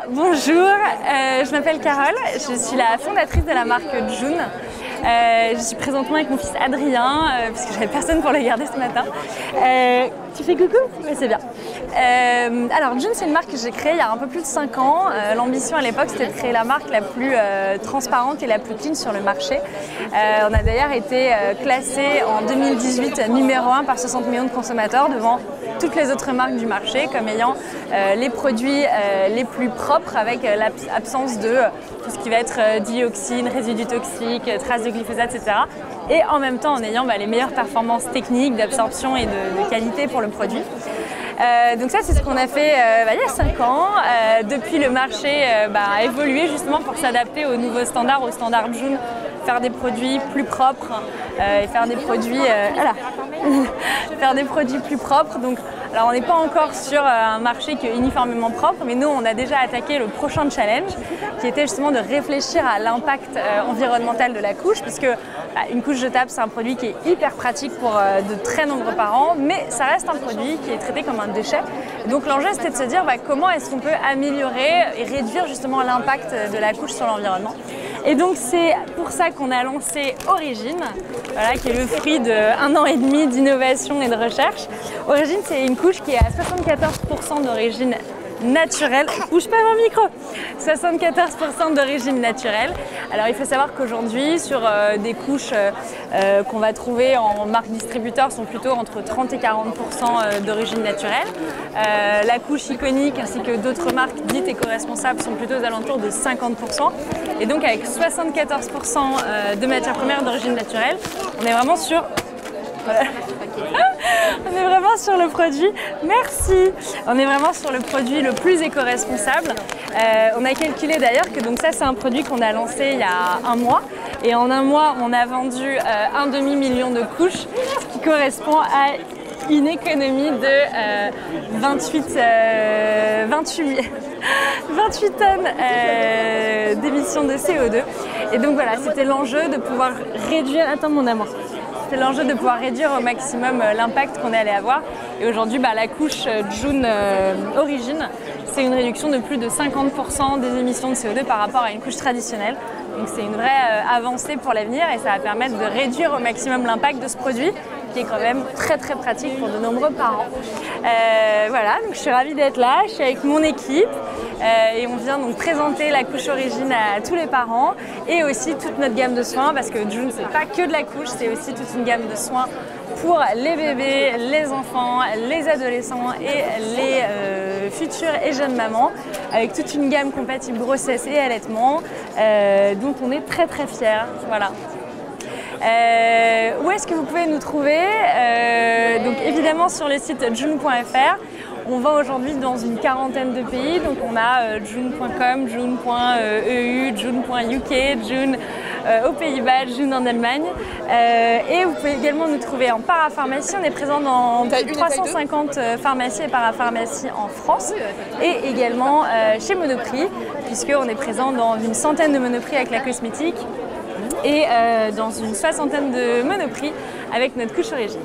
Bonjour, je m'appelle Carole, je suis la fondatrice de la marque June. Je suis présentement avec mon fils Adrien, puisque j'avais personne pour le garder ce matin. Tu fais coucou? Oui, c'est bien. Alors June, c'est une marque que j'ai créée il y a un peu plus de 5 ans. L'ambition à l'époque, c'était de créer la marque la plus transparente et la plus clean sur le marché. On a d'ailleurs été classé en 2018 numéro 1 par 60 millions de consommateurs devant toutes les autres marques du marché comme ayant les produits les plus propres avec l'absence de tout ce qui va être dioxines, résidus toxiques, traces de glyphosate, etc. Et en même temps en ayant les meilleures performances techniques d'absorption et de qualité pour le produit. Donc ça, c'est ce qu'on a fait il y a 5 ans. Depuis, le marché a évolué justement pour s'adapter aux nouveaux standards, aux standards June, faire des produits plus propres et faire des produits, faire des produits plus propres. Donc, alors on n'est pas encore sur un marché qui est uniformément propre, mais nous, on a déjà attaqué le prochain challenge, qui était justement de réfléchir à l'impact environnemental de la couche, puisque une couche jetable, c'est un produit qui est hyper pratique pour de très nombreux parents, mais ça reste un produit qui est traité comme un déchet. Et donc l'enjeu, c'était de se dire comment est-ce qu'on peut améliorer et réduire justement l'impact de la couche sur l'environnement. Et donc c'est pour ça qu'on a lancé Origine, qui est le fruit d'1 an et demi d'innovation et de recherche. Origine, c'est une couche qui est à 74% d'origine naturelle. Bouge pas mon micro. 74% d'origine naturelle. Alors il faut savoir qu'aujourd'hui, sur des couches qu'on va trouver en marque distributeur, sont plutôt entre 30 et 40% d'origine naturelle. La couche iconique ainsi que d'autres marques dites éco-responsables sont plutôt aux alentours de 50%. Et donc avec 74% de matières premières d'origine naturelle, on est vraiment sur... On est vraiment sur le produit, merci. On est vraiment sur le produit le plus éco-responsable. On a calculé d'ailleurs que donc ça, c'est un produit qu'on a lancé il y a 1 mois. Et en 1 mois, on a vendu 1 demi-million de couches, ce qui correspond à une économie de 28 tonnes d'émissions de CO2. Et donc voilà, c'était l'enjeu de pouvoir réduire... Attends mon amour. C'est l'enjeu de pouvoir réduire au maximum l'impact qu'on allait avoir. Et aujourd'hui, la couche June Origine, c'est une réduction de plus de 50% des émissions de CO2 par rapport à une couche traditionnelle. Donc c'est une vraie avancée pour l'avenir et ça va permettre de réduire au maximum l'impact de ce produit qui est quand même très très pratique pour de nombreux parents. Voilà, donc je suis ravie d'être là, je suis avec mon équipe et on vient donc présenter la couche Origine à tous les parents et aussi toute notre gamme de soins parce que June, c'est pas que de la couche, c'est aussi toute une gamme de soins pour les bébés, les enfants, les adolescents et les futures et jeunes mamans avec toute une gamme compatible grossesse et allaitement dont on est très très fiers. Voilà. Où est-ce que vous pouvez nous trouver? Donc évidemment sur le site june.fr. On va aujourd'hui dans une 40aine de pays, donc on a june.com, june.eu, june.uk, June aux Pays-Bas, June en Allemagne. Et vous pouvez également nous trouver en parapharmacie. On est présent dans 350 pharmacies et parapharmacies en France et également chez Monoprix, puisqu'on est présent dans une centaine de Monoprix avec la cosmétique et dans une 60aine de Monoprix avec notre couche Origine.